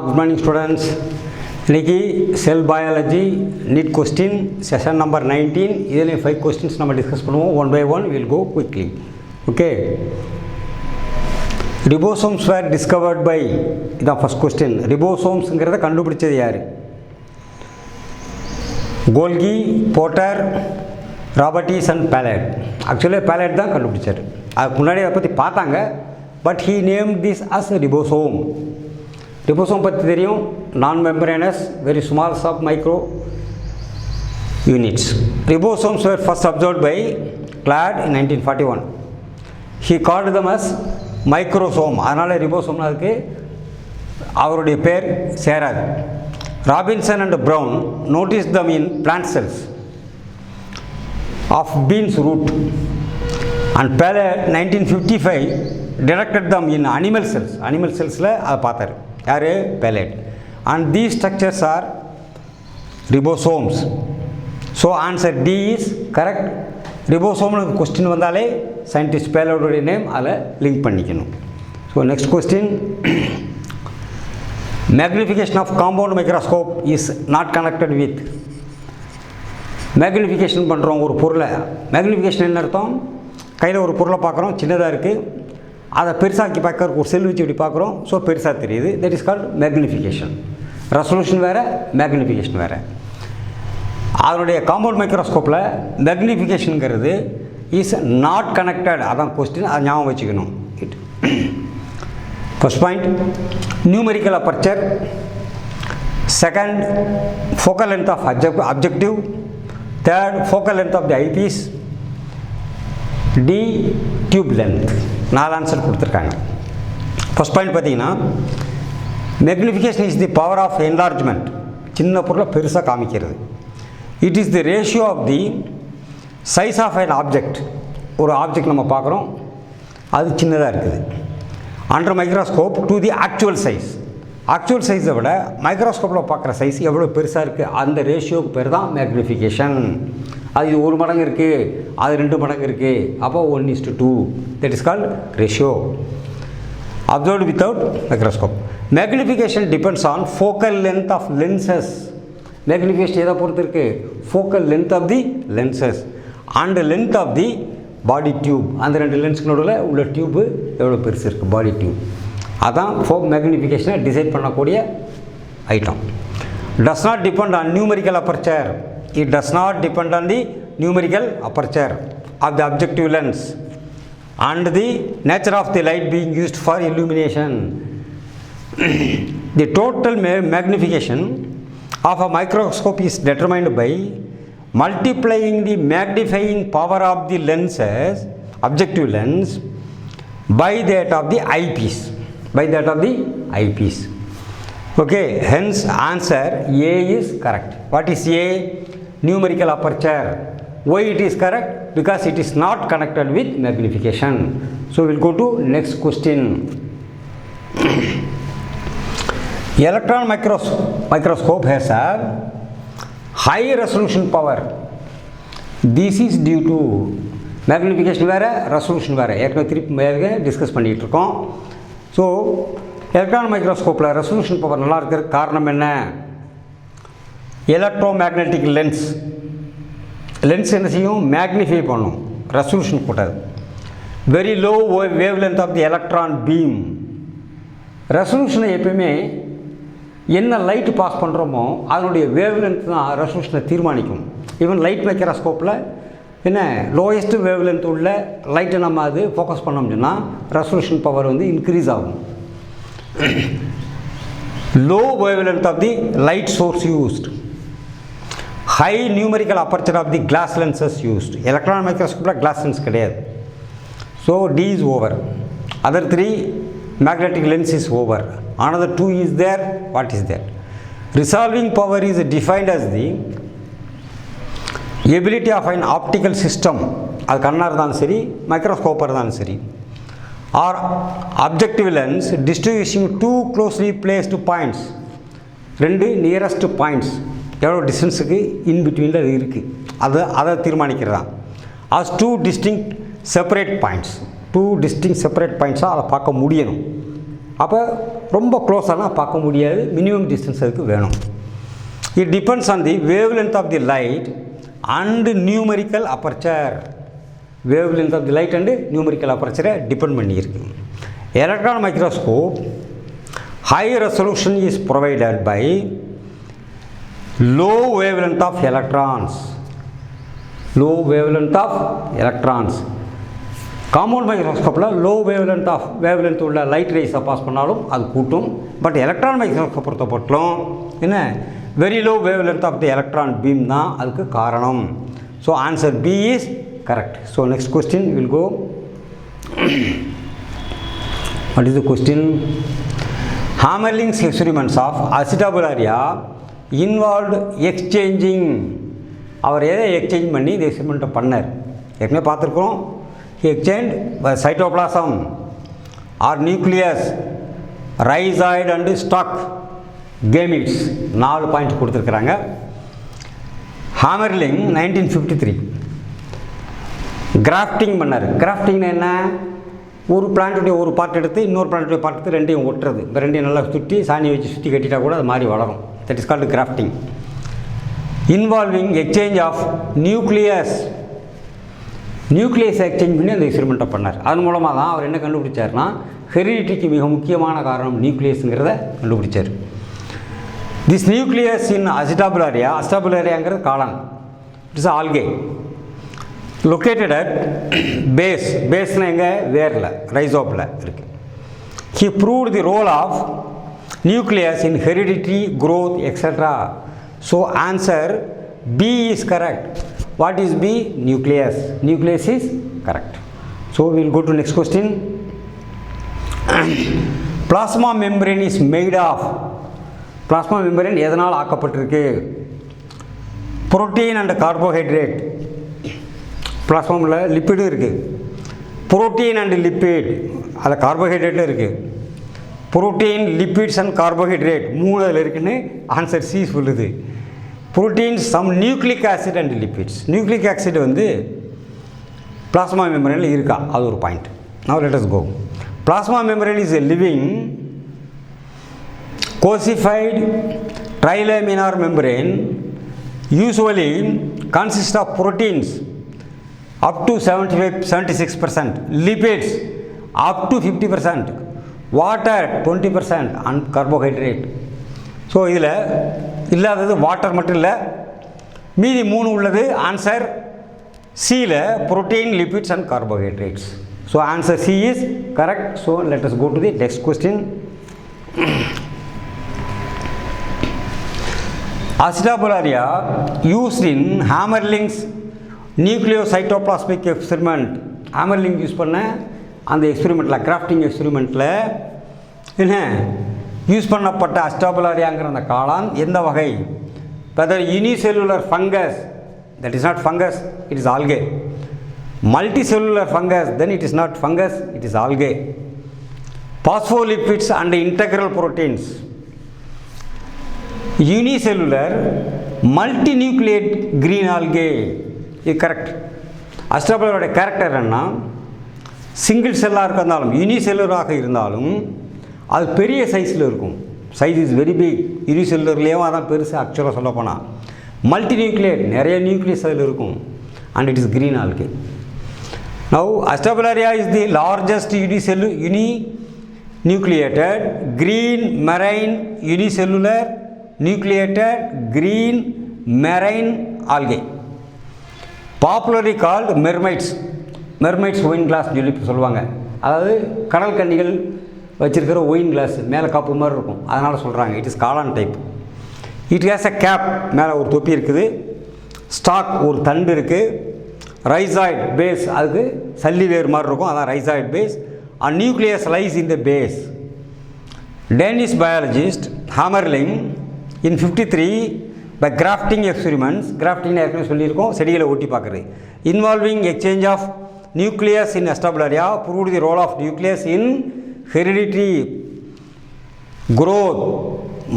Good morning students. இன்னைக்கு cell biology NEET question session number 19. இதில் 5 questions நம்ம discuss பண்ணுவோம். One by one will go quickly. Okay, ribosomes were discovered by, இதான் first question. ரிபோசோம்ஸுங்கிறத கண்டுபிடிச்சது யார்? Golgi, Porter, Robertis and Palade. Actually Palade தான் கண்டுபிடிச்சார். அதுக்கு முன்னாடி அதை பற்றி பார்த்தாங்க, but he name this as ribosome. Ribosome பற்றி தெரியும், non membranous, very small sub micro units. Ribosomes were first observed by Claude in 1941. He called them as microsome. அதனால் ரிபோசோம்னு அதுக்கு அவருடைய பேர் சேராது. Robinson and Brown notice them in plant cells of beans root, and Pallet 1955 directed them in animal cells. Animal cells la அதை பார்த்தார் யார்? Pallet. And these structures are ribosomes. So answer D is correct. Ribosome question வந்தாலே scientist Pallet உடைய name அதில் link பண்ணிக்கணும். So next question. Magnification of compound microscope is not connected with. Magnification பண்ணுறோம் ஒரு பொருளை. மேக்னிஃபிகேஷன் என்ன அர்த்தம்? கையில் ஒரு பொருளை பார்க்குறோம், சின்னதாக இருக்குது, அதை பெருசாக்கி பார்க்குற ஒரு செல் வச்சு இப்படி பார்க்குறோம், ஸோ பெருசாக தெரியுது. That is called magnification. Resolution வேறு, மேக்னிஃபிகேஷன் வேறு. அதனுடைய காம்பவுண்ட் மைக்ரோஸ்கோப்பில் மேக்னிஃபிகேஷனுங்கிறது இஸ் நாட் கனெக்டட். அதான் கொஸ்டின், அதை ஞாபகம் வச்சுக்கணும். First point, numerical aperture. Second, focal length of objective. Third, focal length of the eyepiece. D, tube length. 4 answer கொடுத்துருக்காங்க. ஃபர்ஸ்ட் பாயிண்ட் பார்த்தீங்கன்னா, magnification is the power of enlargement. சின்ன பொருளை பெருசாக காமிக்கிறது. It is the ratio of the size of an object. ஒரு object நம்ம பார்க்குறோம், அது சின்னதாக இருக்குது, under microscope to the actual size. Actual சைஸை விட மைக்ரோஸ்கோப்பில் பார்க்குற சைஸ் எவ்வளோ பெருசாக இருக்குது, அந்த ரேஷியோவுக்கு பேர் தான் மேக்னிஃபிகேஷன். அது இது 1 மடங்கு இருக்குது, அது 2 மடங்கு இருக்குது, அப்போ 1:2. That is called ratio. Observed without microscope. Magnification depends on focal length of lenses. Magnification எதை பொறுத்து இருக்குது? Focal length of the lenses and length of the body tube. அந்த 2 லென்ஸ்க்கு நடுவில் உள்ள டியூப்பு எவ்வளோ பெருசு இருக்குது, பாடி டியூப். அதான் ஃபோக் மேக்னிஃபிகேஷனை டிசைட் பண்ணக்கூடிய item. Does not depend on numerical aperture. It does not depend on the numerical aperture of the objective lens and the nature of the light being used for illumination. The total magnification of a microscope is determined by multiplying the magnifying power of the lenses, objective lens, by that of the eyepiece. By that of the eyepiece. Okay, hence answer A is correct. What is A? Numerical aperture. Why it is correct? Because it is not connected with magnification. So we will go to next question. Electron microscope has a high resolution power. This is due to magnification வேறு, resolution வேறு. ஏற்கனவே திருப்பி மேலே discuss பண்ணிகிட்டு இருக்கோம். So electron மைக்ரோஸ்கோப்பில் resolution power நல்லா இருக்கிறதுக்கு காரணம் என்ன? Electro magnetic lens. லென்ஸ் என்ன செய்யும்? மேக்னிஃபை பண்ணும், ரெசல்யூஷன் கூட்டாது. Very low wave length of the electron beam. ரெசல்யூஷனை எப்பயுமே என்ன லைட் பாஸ் பண்ணுறோமோ அதனுடைய வேவ் லென்த் தான் ரெசல்யூஷனை தீர்மானிக்கும். ஈவன் லைட் மைக்ரோஸ்கோப்பில் என்ன லோயஸ்ட்டு வேவ் லென்த் உள்ள லைட்டை நம்ம அது ஃபோக்கஸ் பண்ணோம் சொன்னால் ரெசல்யூஷன் பவர் வந்து இன்க்ரீஸ் ஆகும். Low wave length of the light source used. High numerical aperture of the glass lenses used. Electron மைக்ரோஸ்கோப்பில் கிளாஸ் லென்ஸ் கிடையாது. So D is over. Other 3 magnetic lens is over. another 2 is there. What is that? Resolving power is defined as the ability of an optical system. அது கண்ணாக இருந்தாலும் சரி, மைக்ரோஸ்கோப்பாக இருந்தாலும் சரி, or objective lens distribution 2 closely placed points. 2 nearest points எவ்வளோ டிஸ்டன்ஸுக்கு இன்பிட்வீனில் அது இருக்குது, அதை தீர்மானிக்கிறதா. ஆஸ் 2 டிஸ்டிங்க்ட் செப்பரேட் பாயிண்ட்ஸாக அதை பார்க்க முடியணும். அப்போ ரொம்ப க்ளோஸாலாம் பார்க்க முடியாது, மினிமம் டிஸ்டன்ஸ் அதுக்கு வேணும். It depends on the wave length of the light and numerical aperture. Wave length of the light and numerical அப்பர்ச்சரை டிபெண்ட் பண்ணியிருக்கு. Electron microscope high resolution is provided by low wavelength of electrons. Low wavelength of electrons. Compound மைக்ரோஸ்கோப்பில் low wavelength உள்ள light ரேஸை pass பண்ணாலும் அது கூட்டும். But electron microscope பொறுத்தப்பட்டலும் என்ன very low wavelength of the electron beam தான் அதுக்கு காரணம். So answer B is correct. So next question will go. What is the question? Hammerling's experiments of acetabularria involved exchanging. அவர் எதை எக்ஸ்சேஞ்ச் பண்ணி இந்த எக்ஸ்பெரிமெண்ட்டை பண்ணார்? ஏற்கனவே பார்த்துருக்கோம். he exchanged cytoplasm or nucleus, rhizoid and stalk gametes. 4 point கொடுத்துருக்குறாங்க. ஹாமர்லிங் 1953 grafting பண்ணார். கிராஃப்டிங்னா என்ன? ஒரு பிளான்ட்டுடைய ஒரு பார்ட் எடுத்து இன்னொரு பிளான்ட்டுடைய பார்ட் எடுத்து ரெண்டையும் ஒட்டுறது. இந்த ரெண்டையும் நல்லா சுற்றி சாணி வச்சு சுற்றி கட்டிட்டா கூட அது மாதிரி வளரும். That is called grafting. Involving exchange of nucleus exchange பண்ணி அந்த எக்ஸ்பெரிமெண்ட்டை பண்ணார். அதன் மூலமாக தான் அவர் என்ன கண்டுபிடிச்சார்னா ஹெரிடிட்டிக்கு மிக முக்கியமான காரணம் நியூக்ளியஸுங்கிறத கண்டுபிடிச்சார். திஸ் நியூக்ளியஸ் இன் அசிட்டாபுலாரியாங்கிறது காளான். It is algae located at பேஸ்னால் எங்கே? வேரில், ரைசோப்பில் இருக்குது. he proved the role of nucleus in hereditary growth etc. so answer B is correct. What is B? Nucleus is correct. So we will go to next question. plasma membrane is made of. plasma membrane எதனால் ஆக்கப்பட்டிருக்கு? protein and carbohydrate. பிளாஸ்மாவில் லிப்பிடும் இருக்குது. Protein and lipid, அதில் கார்போஹைட்ரேட்டும் இருக்குது. Protein, lipids and carbohydrate 3 அதில் இருக்குன்னு answer C சொல்லுது. Protein, some nucleic acid and lipids. Nucleic acid வந்து plasma மெம்பரேனில் இருக்கா? அது ஒரு point. Now let us go. Plasma membrane is a living quasi fluid trilaminar membrane usually consist of proteins up to 76%, lipids up to 50%, water 20% and carbohydrate. So இதில் இல்லாதது water மட்டும் இல்லை, மீதி 3 உள்ளது. ஆன்சர் சியில் protein, lipids and carbohydrates. So answer C is correct. So let us go to the next question. Acetabularia used in Hammerling's nucleocytoplasmic experiment. Hammerling use பண்ண அந்த எக்ஸ்பெரிமெண்ட்டில், grafting எக்ஸ்பெரிமெண்ட்டில் என்ன யூஸ் பண்ணப்பட்ட அசிட்டாபுலாரியாங்கிற அந்த காளான் எந்த வகை? Whether unicellular fungus, that is not fungus, it is algae. Multicellular fungus, then it is not fungus, it is algae. Phospholipids and integral proteins. Unicellular multinucleate green algae. இது correct. அசிட்டாபுலாரியோட character என்ன? Single செல்லாக இருந்தாலும், யூனிசெல்லுலராக இருந்தாலும் அது பெரிய சைஸில் இருக்கும். Size is very big. யூனிசெல்லுலர்லேயே அதான் பெருசு ஆக்சுவலாக சொல்ல போனால். மல்டி நியூக்ளியேட், நிறைய நியூக்ளியஸ் அதில் இருக்கும். And it is green algae. Now acetabularia is the largest uninucleated green marine unicellular nucleated green marine algae. Popularly called mermaid's wine glass சொல்லி சொல்லுவாங்க. அதாவது கடல் கன்னிகள் வச்சுருக்கிற ஒயின் கிளாஸ் மேலே காப்பு மாதிரி இருக்கும், அதனால் சொல்கிறாங்க. இட் இஸ் காளான் type. It has a cap, மேலே ஒரு தொப்பி இருக்குது. ஸ்டாக், ஒரு தண்டு இருக்குது. ரைசாய்ட் பேஸ், அதுக்கு சல்லி வேர் மாதிரி இருக்கும், அதான் rhizoid base. And nucleus lies in the base. Danish biologist Hammerling in 53 by grafting experiments, grafting ஏற்கனவே சொல்லியிருக்கோம், செடிகளை ஒட்டி பார்க்குறது. Involving exchange of nucleus in acetabularia proved the role of nucleus in hereditary growth,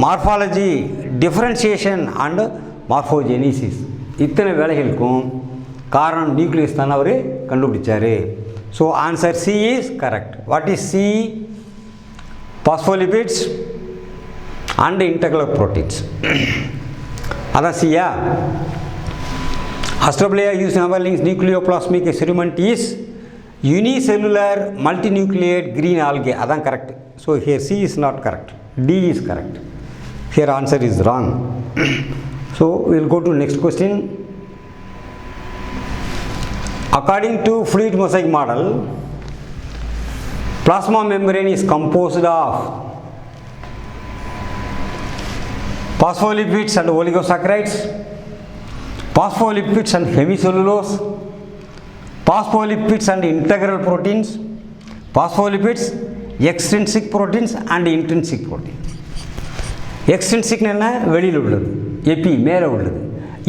morphology, differentiation and morphogenesis. இத்தனை வேலைகளுக்கும் காரணம் nucleus தான் அவர் கண்டுபிடிச்சார். So answer C is correct. What is C? phospholipids and integral proteins. அதான் சியா. Astrobia used in our links nucleoplasmic experiment is unicellular multinucleate green algae. அதான் correct. So here C is not correct. D is correct. Here answer is wrong. So we will go to next question. According to fluid mosaic model, plasma membrane is composed of phospholipids and oligosaccharides, phospholipids and hemicellulose, phospholipids and integral proteins, phospholipids, extrinsic proteins and intrinsic proteins. Extrinsic என்ன வெளியில் உள்ளது, எபி மேலே உள்ளது.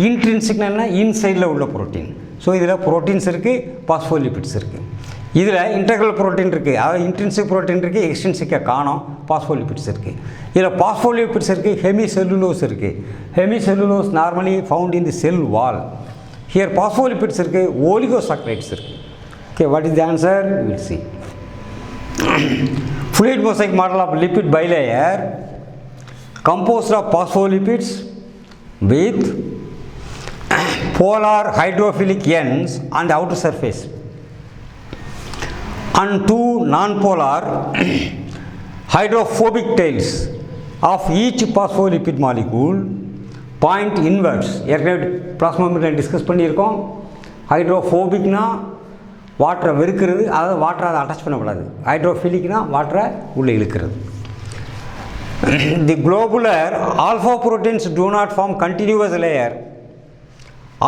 Intrinsic என்ன இன்சைடில் உள்ள protein. So இதில் proteins இருக்குது, phospholipids இருக்குது. இதில் இன்டெக்ரல் ப்ரோட்டீன் இருக்குது, அதாவது இன்ட்ரின்சிக் ப்ரோட்டீன் இருக்குது, எக்ஸ்ட்ரின்சிக்கை காணோம், பாஸ்போலிபிட்ஸ் இருக்குது. இதில் பாஸ்போலிபிட்ஸ் இருக்குது, ஹெமிசெல்லுலோஸ் இருக்குது. Hemicellulose normally found in the cell wall. Here phospholipids இருக்குது, ஓலிகோசாக்கரைட்ஸ் இருக்குது. Okay, what is the answer? We will see. Fluid mosaic model of lipid bilayer composed of phospholipids with polar hydrophilic ends on the outer surface and two non-polar hydrophobic tails of each phospholipid molecule point inwards. ஏற்கனவே plasma membrane discuss பண்ணியிருக்கோம். ஹைட்ரோஃபோபிக்னா வாட்டரை வெறுக்கிறது, அதாவது வாட்டரை அதை attach பண்ணக்கூடாது. ஹைட்ரோஃபிலிக்னா வாட்டரை உள்ளே இழுக்கிறது. The globular alpha proteins do not form continuous layer.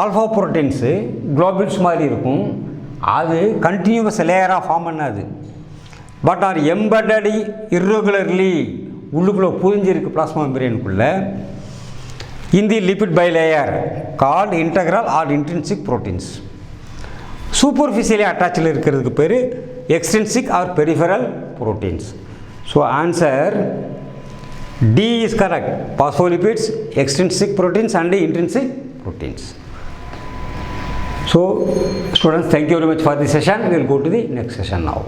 Alpha proteins globules மாதிரி இருக்கும், அது கண்டினியூவஸ் லேயராக ஃபார்ம் பண்ணாது. பட் ஆர் எம்பெடட் இர்ரெகுலர்லி, உள்ளுக்குள்ளே புரிஞ்சிருக்கு பிளாஸ்மா மெம்பரேனுக்குள்ளே. In the lipid bilayer called integral or intrinsic proteins. Superficially அட்டாச்சில் இருக்கிறதுக்கு பேர் extrinsic or peripheral proteins. So answer D is correct. Phospholipids, extrinsic proteins and intrinsic proteins. So students, thank you very much for this session. We will go to the next session now.